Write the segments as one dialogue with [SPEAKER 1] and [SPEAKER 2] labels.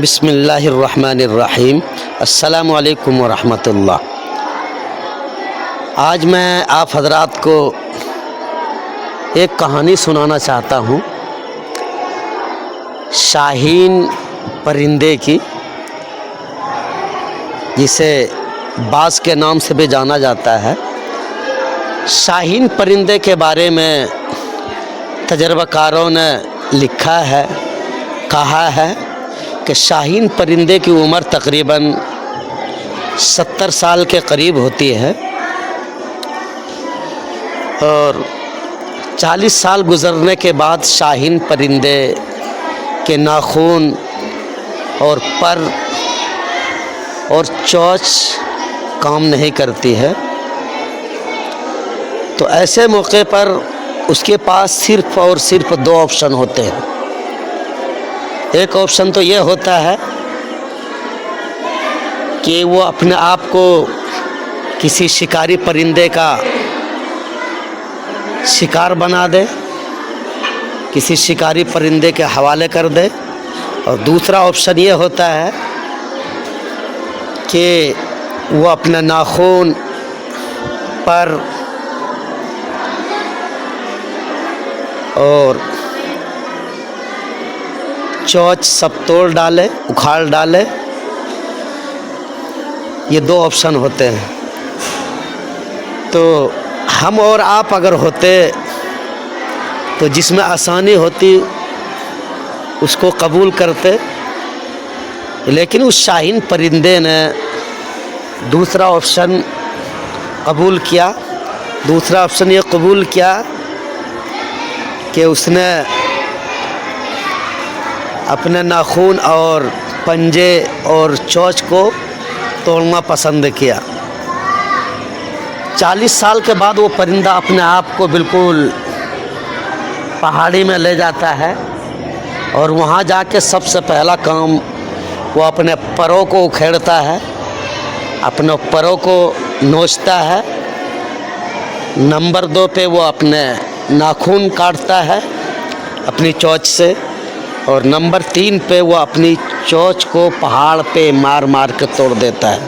[SPEAKER 1] بسم اللہ الرحمن الرحیم۔ السلام علیکم ورحمۃ اللہ۔ آج میں آپ حضرات کو ایک کہانی سنانا چاہتا ہوں شاہین پرندے کی، جسے باز کے نام سے بھی جانا جاتا ہے۔ شاہین پرندے کے بارے میں تجربہ کاروں نے لکھا ہے، کہا ہے کہ شاہین پرندے کی عمر تقریباً 70 سال کے قریب ہوتی ہے، اور 40 سال گزرنے کے بعد شاہین پرندے کے ناخن اور پر اور چونچ کام نہیں کرتی ہے، تو ایسے موقع پر اس کے پاس صرف اور صرف 2 آپشن ہوتے ہیں۔ ایک آپشن تو یہ ہوتا ہے کہ وہ اپنے آپ کو کسی شکاری پرندے کا شکار بنا دے، کسی شکاری پرندے کے حوالے کر دے، اور دوسرا آپشن یہ ہوتا ہے کہ وہ اپنے ناخن پر اور چونچ سب توڑ ڈالے، اکھاڑ ڈالے۔ یہ 2 آپشن ہوتے ہیں۔ تو ہم اور آپ اگر ہوتے تو جس میں آسانی ہوتی اس کو قبول کرتے، لیکن اس شاہین پرندے نے دوسرا آپشن قبول کیا۔ دوسرا آپشن یہ قبول کیا کہ اس نے اپنے ناخن اور پنجے اور چونچ کو توڑنا پسند کیا۔ 40 سال کے بعد وہ پرندہ اپنے آپ کو بالکل پہاڑی میں لے جاتا ہے، اور وہاں جا کے سب سے پہلا کام وہ اپنے پروں کو اکھیڑتا ہے، اپنے پروں کو نوچتا ہے۔ نمبر 2 پہ وہ اپنے ناخن کاٹتا ہے اپنی چونچ سے، اور نمبر 3 پہ وہ اپنی چونچ کو پہاڑ پہ مار مار کے توڑ دیتا ہے۔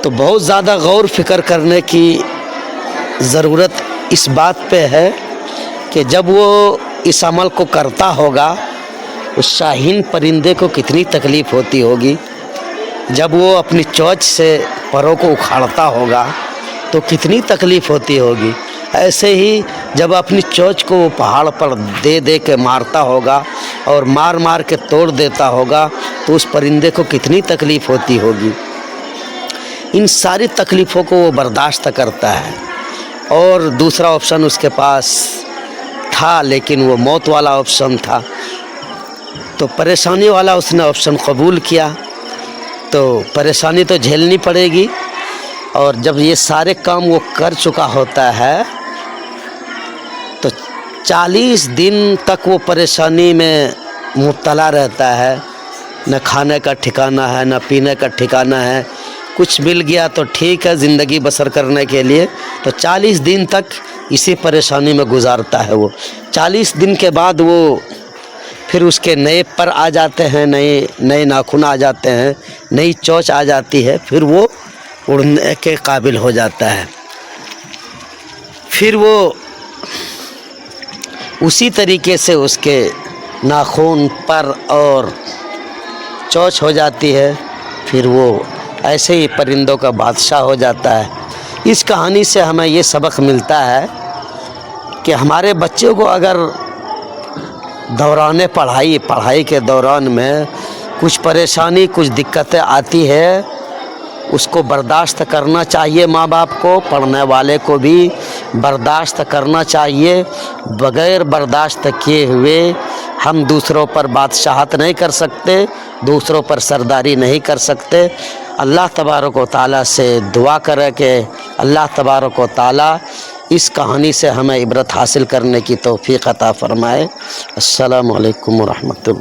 [SPEAKER 1] تو بہت زیادہ غور فکر کرنے کی ضرورت اس بات پہ ہے کہ جب وہ اس عمل کو کرتا ہوگا اس شاہین پرندے کو کتنی تکلیف ہوتی ہوگی۔ جب وہ اپنی چونچ سے پروں کو اکھاڑتا ہوگا تو کتنی تکلیف ہوتی ہوگی۔ ایسے ہی جب اپنی چونچ کو وہ پہاڑ پر دے کے مارتا ہوگا اور مار مار کے توڑ دیتا ہوگا تو اس پرندے کو کتنی تکلیف ہوتی ہوگی۔ ان ساری تکلیفوں کو وہ برداشت کرتا ہے، اور دوسرا آپشن اس کے پاس تھا لیکن وہ موت والا آپشن تھا، تو پریشانی والا اس نے آپشن قبول کیا۔ تو پریشانی تو جھیلنی پڑے گی، اور جب یہ سارے کام وہ کر چکا ہوتا ہے تو 40 دن تک وہ پریشانی میں مبتلا رہتا ہے۔ نہ کھانے کا ٹھکانہ ہے، نہ پینے کا ٹھکانہ ہے۔ کچھ مل گیا تو ٹھیک ہے زندگی بسر کرنے کے لیے، تو 40 دن تک اسی پریشانی میں گزارتا ہے وہ۔ 40 دن کے بعد وہ پھر اس کے نئے پر آ جاتے ہیں، نئے ناخن آ جاتے ہیں، نئی چونچ آ جاتی ہے، پھر وہ اڑنے کے قابل ہو جاتا ہے۔ پھر وہ اسی طریقے سے اس کے ناخن پر اور چونچ ہو جاتی ہے، پھر وہ ایسے ہی پرندوں کا بادشاہ ہو جاتا ہے۔ اس کہانی سے ہمیں یہ سبق ملتا ہے کہ ہمارے بچوں کو اگر دوران پڑھائی کے دوران میں کچھ پریشانی، کچھ دقتیں آتی ہے، اس کو برداشت کرنا چاہیے۔ ماں باپ کو، پڑھنے والے کو بھی برداشت کرنا چاہیے۔ بغیر برداشت کیے ہوئے ہم دوسروں پر بادشاہت نہیں کر سکتے، دوسروں پر سرداری نہیں کر سکتے۔ اللہ تبارک و تعالیٰ سے دعا کرے کہ اللہ تبارک و تعالیٰ اس کہانی سے ہمیں عبرت حاصل کرنے کی توفیق عطا فرمائے۔ السلام علیکم ورحمۃ اللہ۔